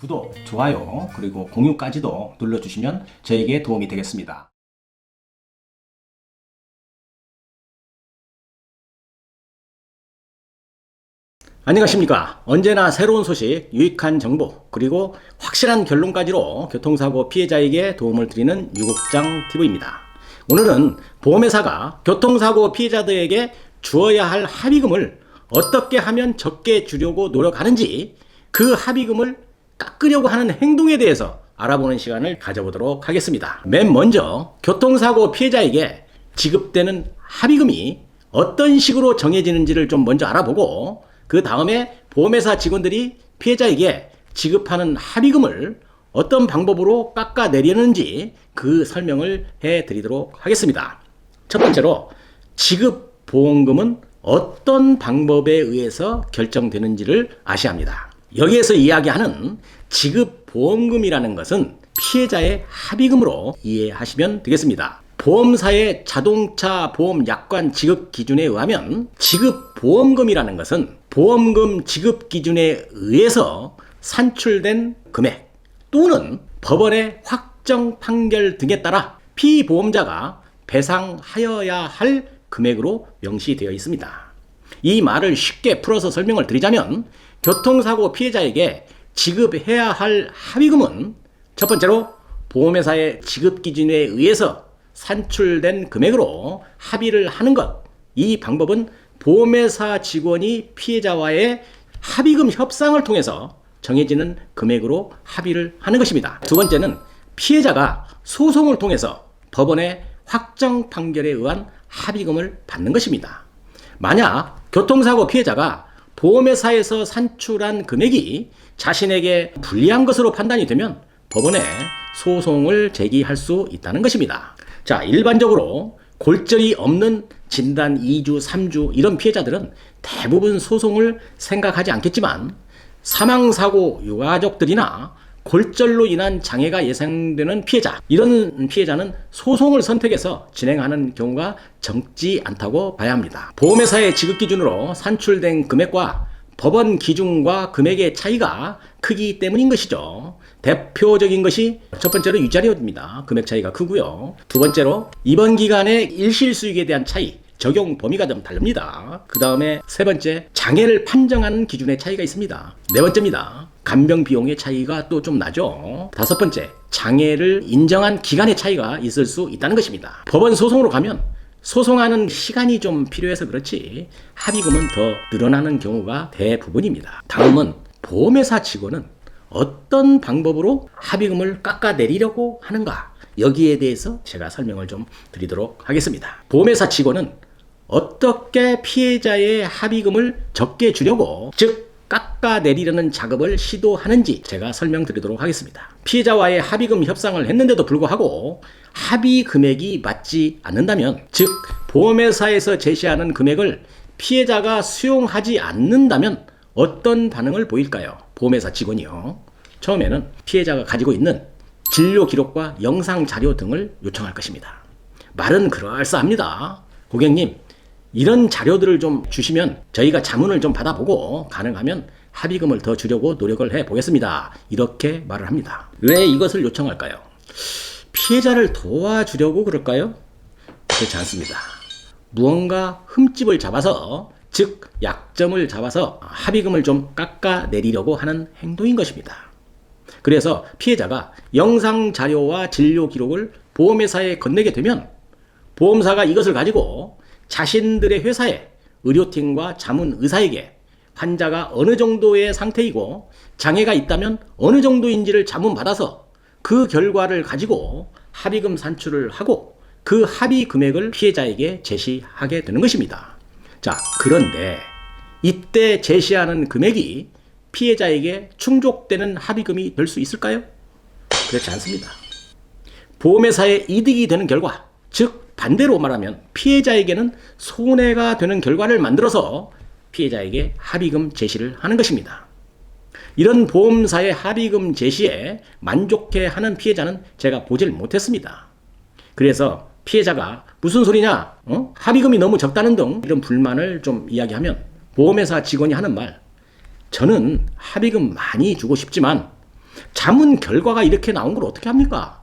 구독, 좋아요, 그리고 공유까지도 눌러주시면 저에게 도움이 되겠습니다. 안녕하십니까. 언제나 새로운 소식, 유익한 정보, 그리고 확실한 결론까지로 교통사고 피해자에게 도움을 드리는 유국장TV입니다. 오늘은 보험회사가 교통사고 피해자들에게 주어야 할 합의금을 어떻게 하면 적게 주려고 노력하는지, 그 합의금을 깎으려고 하는 행동에 대해서 알아보는 시간을 가져보도록 하겠습니다. 맨 먼저 교통사고 피해자에게 지급되는 합의금이 어떤 식으로 정해지는지를 좀 먼저 알아보고, 그 다음에 보험회사 직원들이 피해자에게 지급하는 합의금을 어떤 방법으로 깎아내리는지 그 설명을 해드리도록 하겠습니다. 첫 번째로 지급보험금은 어떤 방법에 의해서 결정되는지를 아셔야 합니다. 여기에서 이야기하는 지급보험금이라는 것은 피해자의 합의금으로 이해하시면 되겠습니다. 보험사의 자동차 보험 약관 지급 기준에 의하면 지급보험금이라는 것은 보험금 지급 기준에 의해서 산출된 금액 또는 법원의 확정 판결 등에 따라 피보험자가 배상하여야 할 금액으로 명시되어 있습니다. 이 말을 쉽게 풀어서 설명을 드리자면, 교통사고 피해자에게 지급해야 할 합의금은 첫 번째로 보험회사의 지급 기준에 의해서 산출된 금액으로 합의를 하는 것. 이 방법은 보험회사 직원이 피해자와의 합의금 협상을 통해서 정해지는 금액으로 합의를 하는 것입니다. 두 번째는 피해자가 소송을 통해서 법원의 확정 판결에 의한 합의금을 받는 것입니다. 만약 교통사고 피해자가 보험회사에서 산출한 금액이 자신에게 불리한 것으로 판단이 되면 법원에 소송을 제기할 수 있다는 것입니다. 자, 일반적으로 골절이 없는 진단 2주, 3주 이런 피해자들은 대부분 소송을 생각하지 않겠지만, 사망사고 유가족들이나 골절로 인한 장애가 예상되는 피해자, 이런 피해자는 소송을 선택해서 진행하는 경우가 적지 않다고 봐야 합니다. 보험회사의 지급 기준으로 산출된 금액과 법원 기준과 금액의 차이가 크기 때문인 것이죠. 대표적인 것이 첫 번째로 위자료입니다. 금액 차이가 크고요. 두 번째로 입원 기간의 일실수익에 대한 차이, 적용 범위가 좀 다릅니다. 그 다음에 세 번째, 장애를 판정하는 기준의 차이가 있습니다. 네 번째입니다. 간병 비용의 차이가 또 좀 나죠. 다섯 번째, 장애를 인정한 기간의 차이가 있을 수 있다는 것입니다. 법원 소송으로 가면 소송하는 시간이 좀 필요해서 그렇지 합의금은 더 늘어나는 경우가 대부분입니다. 다음은 보험회사 직원은 어떤 방법으로 합의금을 깎아내리려고 하는가, 여기에 대해서 제가 설명을 좀 드리도록 하겠습니다. 보험회사 직원은 어떻게 피해자의 합의금을 적게 주려고, 즉 깎아내리려는 작업을 시도하는지 제가 설명드리도록 하겠습니다. 피해자와의 합의금 협상을 했는데도 불구하고 합의 금액이 맞지 않는다면, 즉 보험회사에서 제시하는 금액을 피해자가 수용하지 않는다면 어떤 반응을 보일까요? 보험회사 직원이요. 처음에는 피해자가 가지고 있는 진료 기록과 영상 자료 등을 요청할 것입니다. 말은 그럴싸합니다. 고객님, 이런 자료들을 좀 주시면 저희가 자문을 좀 받아보고 가능하면 합의금을 더 주려고 노력을 해보겠습니다. 이렇게 말을 합니다. 왜 이것을 요청할까요? 피해자를 도와주려고 그럴까요? 그렇지 않습니다. 무언가 흠집을 잡아서, 즉 약점을 잡아서 합의금을 좀 깎아내리려고 하는 행동인 것입니다. 그래서 피해자가 영상 자료와 진료 기록을 보험회사에 건네게 되면 보험사가 이것을 가지고 자신들의 회사에, 의료팀과 자문의사에게 환자가 어느 정도의 상태이고 장애가 있다면 어느 정도인지를 자문받아서 그 결과를 가지고 합의금 산출을 하고 그 합의 금액을 피해자에게 제시하게 되는 것입니다. 자, 그런데 이때 제시하는 금액이 피해자에게 충족되는 합의금이 될 수 있을까요? 그렇지 않습니다. 보험회사에 이득이 되는 결과, 즉 반대로 말하면 피해자에게는 손해가 되는 결과를 만들어서 피해자에게 합의금 제시를 하는 것입니다. 이런 보험사의 합의금 제시에 만족해하는 피해자는 제가 보질 못했습니다. 그래서 피해자가 무슨 소리냐, 합의금이 너무 적다는 등 이런 불만을 좀 이야기하면 보험회사 직원이 하는 말, 저는 합의금 많이 주고 싶지만 자문 결과가 이렇게 나온 걸 어떻게 합니까?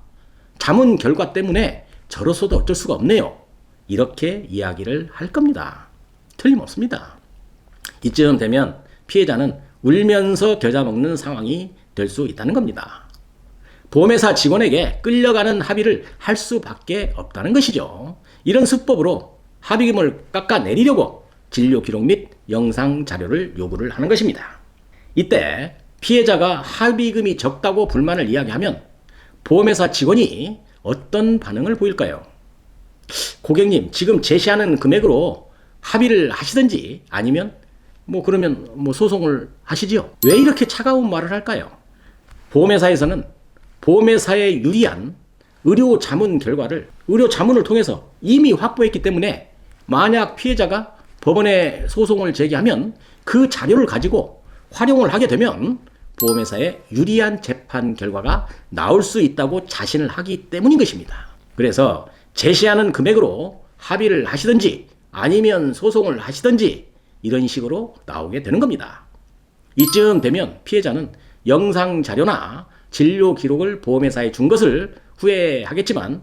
자문 결과 때문에 저로서도 어쩔 수가 없네요. 이렇게 이야기를 할 겁니다. 틀림없습니다. 이쯤 되면 피해자는 울면서 겨자 먹는 상황이 될 수 있다는 겁니다. 보험회사 직원에게 끌려가는 합의를 할 수밖에 없다는 것이죠. 이런 수법으로 합의금을 깎아내리려고 진료 기록 및 영상 자료를 요구를 하는 것입니다. 이때 피해자가 합의금이 적다고 불만을 이야기하면 보험회사 직원이 어떤 반응을 보일까요? 고객님, 지금 제시하는 금액으로 합의를 하시든지 아니면 그러면 소송을 하시지요. 왜 이렇게 차가운 말을 할까요? 보험회사에서는 보험회사에 유리한 의료 자문 결과를 의료 자문을 통해서 이미 확보했기 때문에 만약 피해자가 법원에 소송을 제기하면 그 자료를 가지고 활용을 하게 되면 보험회사에 유리한 재판 결과가 나올 수 있다고 자신을 하기 때문인 것입니다. 그래서 제시하는 금액으로 합의를 하시든지 아니면 소송을 하시든지 이런 식으로 나오게 되는 겁니다. 이쯤 되면 피해자는 영상 자료나 진료 기록을 보험회사에 준 것을 후회하겠지만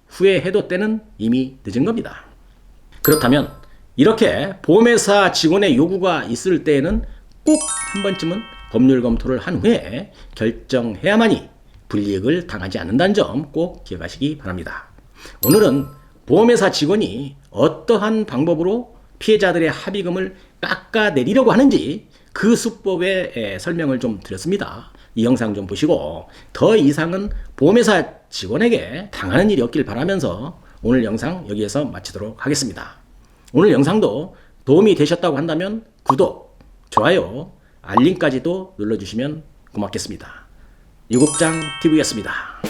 후회해도 때는 이미 늦은 겁니다. 그렇다면 이렇게 보험회사 직원의 요구가 있을 때에는 꼭 한 번쯤은 법률 검토를 한 후에 결정해야만이 불이익을 당하지 않는다는 점 꼭 기억하시기 바랍니다. 오늘은 보험회사 직원이 어떠한 방법으로 피해자들의 합의금을 깎아내리려고 하는지 그 수법의 설명을 좀 드렸습니다. 이 영상 좀 보시고 더 이상은 보험회사 직원에게 당하는 일이 없길 바라면서 오늘 영상 여기에서 마치도록 하겠습니다. 오늘 영상도 도움이 되셨다고 한다면 구독, 좋아요, 알림까지도 눌러주시면 고맙겠습니다. 유국장TV였습니다.